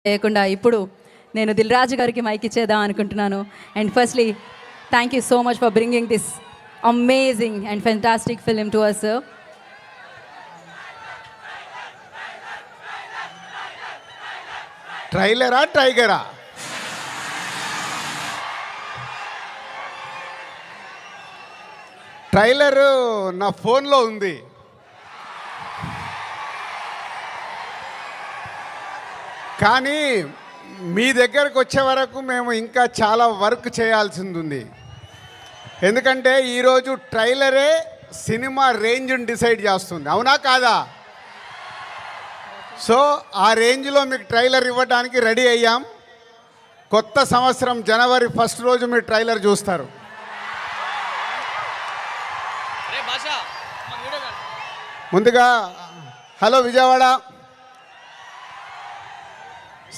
లేకుండా ఇప్పుడు నేను దిల్ రాజు గారికి మైక్ ఇచ్చేద్దాం అనుకుంటున్నాను. And firstly thank you so much for bringing this amazing and fantastic film to us sir. ట్రైలరా టైగరా? ట్రైలర్ నా ఫోన్లో ఉంది. కానీ మీ దగ్గరకు వచ్చే వరకు మేము ఇంకా చాలా వర్క్ చేయాల్సింది ఉంది. ఎందుకంటే ఈరోజు ట్రైలరే సినిమా రేంజ్ని డిసైడ్ చేస్తుంది, అవునా కాదా? సో ఆ రేంజ్లో మీకు ట్రైలర్ ఇవ్వడానికి రెడీ అయ్యాం. కొత్త సంవత్సరం జనవరి 1 రోజు మీరు ట్రైలర్ చూస్తారు. ముందుగా హలో విజయవాడ.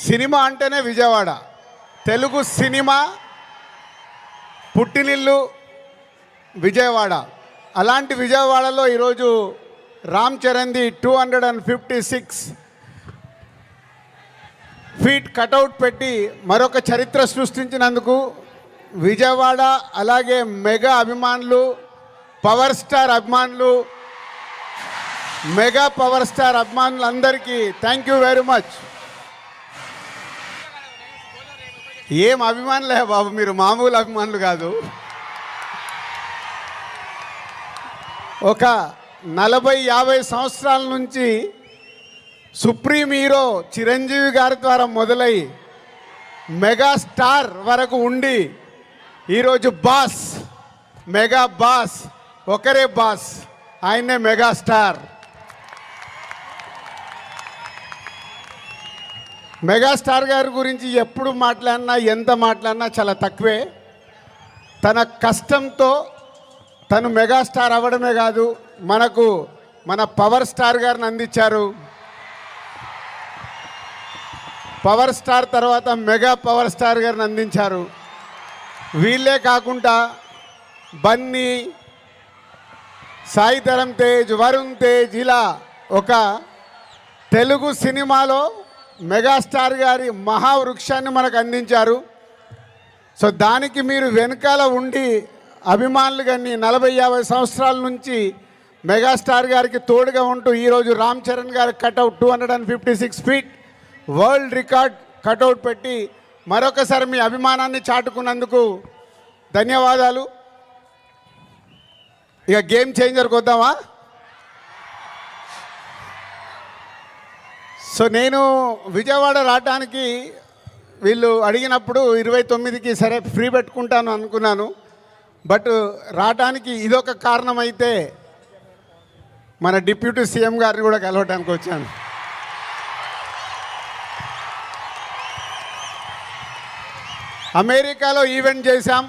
సినిమా అంటేనే విజయవాడ. తెలుగు సినిమా పుట్టినిల్లు విజయవాడ. అలాంటి విజయవాడలో ఈరోజు రామ్ చరణ్ది 256 ఫీట్ కటౌట్ పెట్టి మరొక చరిత్ర సృష్టించినందుకు విజయవాడ, అలాగే మెగా అభిమానులు, పవర్ స్టార్ అభిమానులు, మెగా పవర్ స్టార్ అభిమానులందరికీ థ్యాంక్ యూ వెరీ మచ్. ఏం అభిమానులే బాబు, మీరు మామూలు అభిమానులు కాదు. ఒక 40-50 సంవత్సరాల నుంచి సుప్రీం హీరో చిరంజీవి గారి ద్వారా మొదలై మెగాస్టార్ వరకు ఉండి ఈరోజు బాస్, మెగా బాస్, ఒకరే బాస్, ఆయనే మెగాస్టార్. మెగాస్టార్ గారి గురించి ఎప్పుడు మాట్లాడినా, ఎంత మాట్లాడినా చాలా తక్కువే. తన కష్టంతో తను మెగాస్టార్ అవ్వడమే కాదు, మనకు మన పవర్ స్టార్ గారిని అందించారు. పవర్ స్టార్ తర్వాత మెగా పవర్ స్టార్ గారిని అందించారు. వీళ్ళే కాకుండా బన్నీ, సాయి ధరమ్ తేజ్, వరుణ్ తేజ్, ఇలా ఒక తెలుగు సినిమాలో మెగాస్టార్ గారి మహావృక్షాన్ని మనకు అందించారు. సో దానికి మీరు వెనకాల ఉండి అభిమానులు కానీ 40-50 సంవత్సరాల నుంచి మెగాస్టార్ గారికి తోడుగా ఉంటూ ఈరోజు రామ్ చరణ్ గారి cutout 256 feet world record cutout పెట్టి మరొకసారి మీ అభిమానాన్ని చాటుకున్నందుకు ధన్యవాదాలు. ఇక గేమ్ చేంజర్కి వద్దామా? సో నేను విజయవాడ రావడానికి వీళ్ళు అడిగినప్పుడు 29కి సరే ఫ్రీ పెట్టుకుంటాను అనుకున్నాను. బట్ రావడానికి ఇదొక కారణం అయితే మన డిప్యూటీ సీఎం గారిని కూడా కలవడానికి వచ్చాను. అమెరికాలో ఈవెంట్ చేశాం,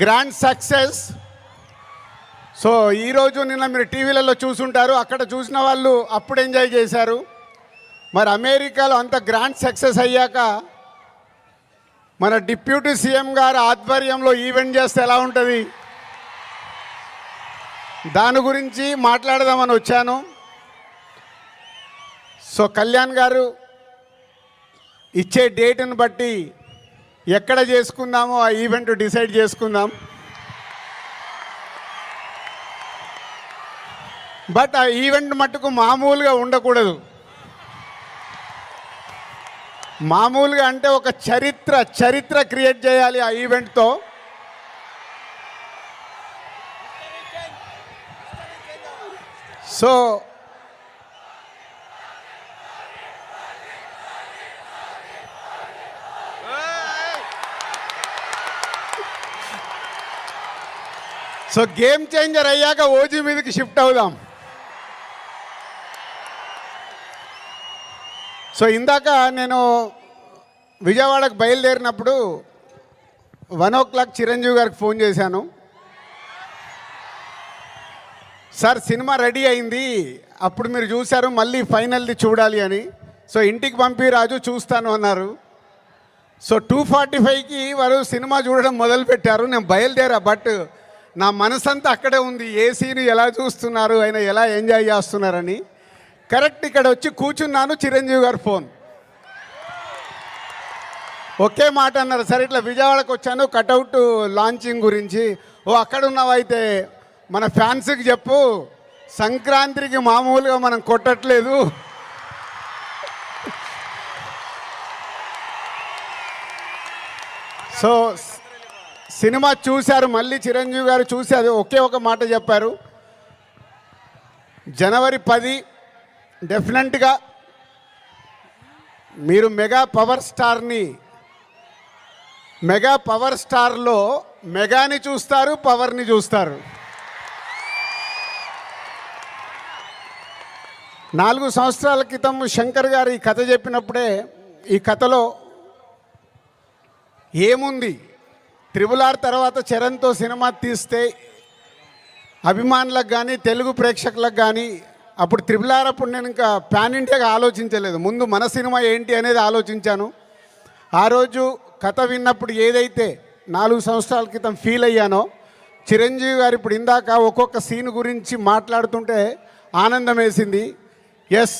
గ్రాండ్ సక్సెస్. సో ఈరోజు నిన్న మీరు టీవీలలో చూసుంటారు, అక్కడ చూసిన వాళ్ళు అప్పుడు ఎంజాయ్ చేశారు. మరి అమెరికాలో అంత గ్రాండ్ సక్సెస్ అయ్యాక మన డిప్యూటీ సీఎం గారి ఆధ్వర్యంలో ఈవెంట్ చేస్తే ఎలా ఉంటుంది, దాని గురించి మాట్లాడదామని వచ్చాను. సో కళ్యాణ్ గారు ఇచ్చే డేట్ని బట్టి ఎక్కడ చేసుకుందామో ఆ ఈవెంట్ డిసైడ్ చేసుకుందాం. బట్ ఆ ఈవెంట్ మట్టుకు మామూలుగా ఉండకూడదు. మామూలుగా అంటే ఒక చరిత్ర క్రియేట్ చేయాలి ఆ ఈవెంట్తో. సో గేమ్ చేంజర్ అయ్యాక ఓజీ మీదకి షిఫ్ట్ అవుదాం. సో ఇందాక నేను విజయవాడకు బయలుదేరినప్పుడు 1 o'clock చిరంజీవి గారికి ఫోన్ చేశాను. సార్ సినిమా రెడీ అయింది, అప్పుడు మీరు చూశారు, మళ్ళీ ఫైనల్ది చూడాలి అని. సో ఇంటికి పంపి రాజు చూస్తాను అన్నారు. సో 2:45కి వారు సినిమా చూడడం మొదలుపెట్టారు. నేను బయలుదేరా, బట్ నా మనసంతా అక్కడే ఉంది. ఏ సీను ఎలా చూస్తున్నారు, ఆయన ఎలా ఎంజాయ్ చేస్తున్నారని. కరెక్ట్ ఇక్కడ వచ్చి కూర్చున్నాను, చిరంజీవి గారు ఫోన్. ఒకే మాట అన్నారు, సరే ఇట్లా విజయవాడకు వచ్చాను కటౌట్ లాంచింగ్ గురించి. ఓ అక్కడ ఉన్నవైతే మన ఫ్యాన్స్కి చెప్పు, సంక్రాంతికి మామూలుగా మనం కొట్టట్లేదు. సో సినిమా చూశారు, మళ్ళీ చిరంజీవి గారు చూసి అది ఒకే ఒక మాట చెప్పారు, జనవరి 10 డెఫినెట్గా మీరు మెగా పవర్ స్టార్లో మెగాని చూస్తారు, పవర్ని చూస్తారు. 4 సంవత్సరాల క్రితం శంకర్ గారు ఈ కథ చెప్పినప్పుడే ఈ కథలో ఏముంది, RRR తర్వాత చరణ్తో సినిమా తీస్తే అభిమానులకు కానీ తెలుగు ప్రేక్షకులకు కానీ, అప్పుడు RRR అప్పుడు నేను ఇంకా పాన్ ఇండియాగా ఆలోచించలేదు, ముందు మన సినిమా ఏంటి అనేది ఆలోచించాను. ఆ రోజు కథ విన్నప్పుడు ఏదైతే 4 సంవత్సరాల క్రితం ఫీల్ అయ్యానో, చిరంజీవి గారు ఇప్పుడు ఇందాక ఒక్కొక్క సీన్ గురించి మాట్లాడుతుంటే ఆనందం వేసింది. ఎస్,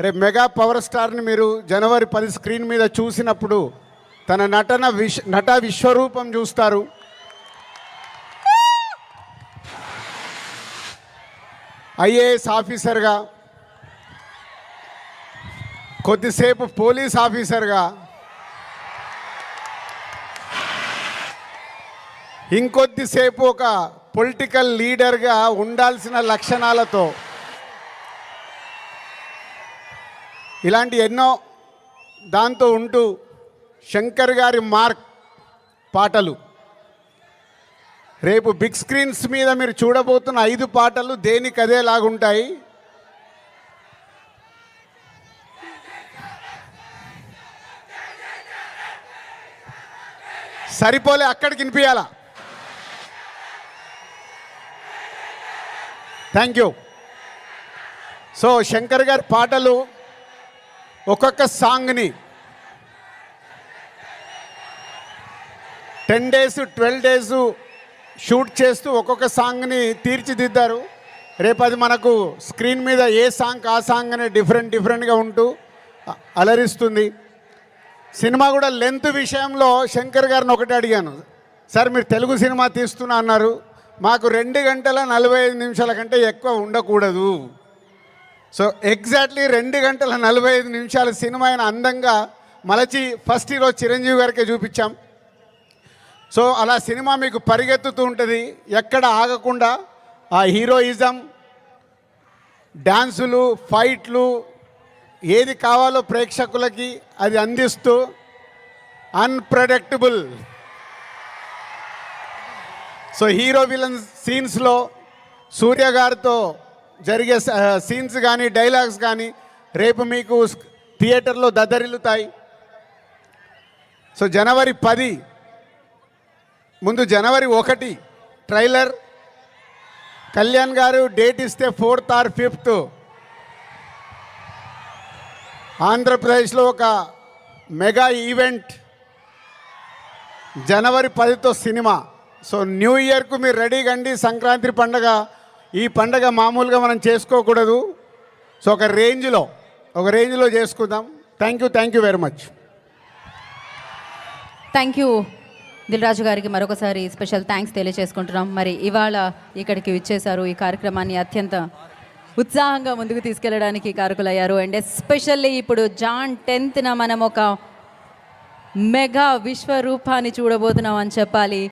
రేపు మెగా పవర్ స్టార్ని మీరు జనవరి 10 స్క్రీన్ మీద చూసినప్పుడు తన నట విశ్వరూపం చూస్తారు. ఐఏఎస్ ఆఫీసర్గా, కొద్దిసేపు పోలీస్ ఆఫీసర్గా, ఇంకొద్దిసేపు ఒక పొలిటికల్ లీడర్గా ఉండాల్సిన లక్షణాలతో ఇలాంటి ఎన్నో దాంతో ఉంటూ శంకర్ గారి మార్క్ పాటలు రేపు బిగ్ స్క్రీన్స్ మీద మీరు చూడబోతున్న 5 పాటలు దేనికి అదేలాగుంటాయి. సరిపోలే, అక్కడికి వినిపించాలా. Thank you. సో శంకర్ గారి పాటలు ఒక్కొక్క సాంగ్ని 10 days 12 days షూట్ చేస్తూ ఒక్కొక్క సాంగ్ని తీర్చిదిద్దారు. రేపు అది మనకు స్క్రీన్ మీద ఏ సాంగ్ ఆ సాంగ్ అనే డిఫరెంట్గా ఉంటూ అలరిస్తుంది. సినిమా కూడా లెంత్ విషయంలో శంకర్ గారిని ఒకటి అడిగాను, సార్ మీరు తెలుగు సినిమా తీస్తున్నా అన్నారు, మాకు 2 గంటల 45 నిమిషాల కంటే ఎక్కువ ఉండకూడదు. సో ఎగ్జాక్ట్లీ 2 గంటల 45 నిమిషాల సినిమా అయిన అందంగా మలచి ఫస్ట్ ఈరోజు చిరంజీవి గారికే చూపించాం. సో అలా సినిమా మీకు పరిగెత్తుతూ ఉంటుంది, ఎక్కడ ఆగకుండా ఆ హీరోయిజం, డ్యాన్సులు, ఫైట్లు, ఏది కావాలో ప్రేక్షకులకి అది అందిస్తూ అన్ప్రెడిక్టబుల్. సో హీరో విలన్ సీన్స్లో సూర్య గారితో జరిగే సీన్స్ కానీ డైలాగ్స్ కానీ రేపు మీకు థియేటర్లో దద్దరిల్లుతాయి. సో జనవరి 10 ముందు జనవరి 1 ట్రైలర్, కళ్యాణ్ గారు డేట్ ఇస్తే 4th or 5th ఆంధ్రప్రదేశ్లో ఒక మెగా ఈవెంట్ జనవరి 10తో సినిమా. సో న్యూ ఇయర్కు మీరు రెడీగా అండి. సంక్రాంతి పండగ, ఈ పండగ మామూలుగా మనం చేసుకోకూడదు. సో ఒక రేంజ్లో చేసుకుందాం. Thank you very much. Thank you Dil Raju గారికి మరొకసారి స్పెషల్ థ్యాంక్స్ తెలియజేసుకుంటున్నాం. మరి ఇవాళ ఇక్కడికి విచ్చేశారు, ఈ కార్యక్రమాన్ని అత్యంత ఉత్సాహంగా ముందుకు తీసుకెళ్ళడానికి కారకులయ్యారు. అండ్ ఎస్పెషల్లీ ఇప్పుడు జాన్ 10th మనం ఒక మెగా విశ్వరూపాన్ని చూడబోతున్నాం అని చెప్పాలి.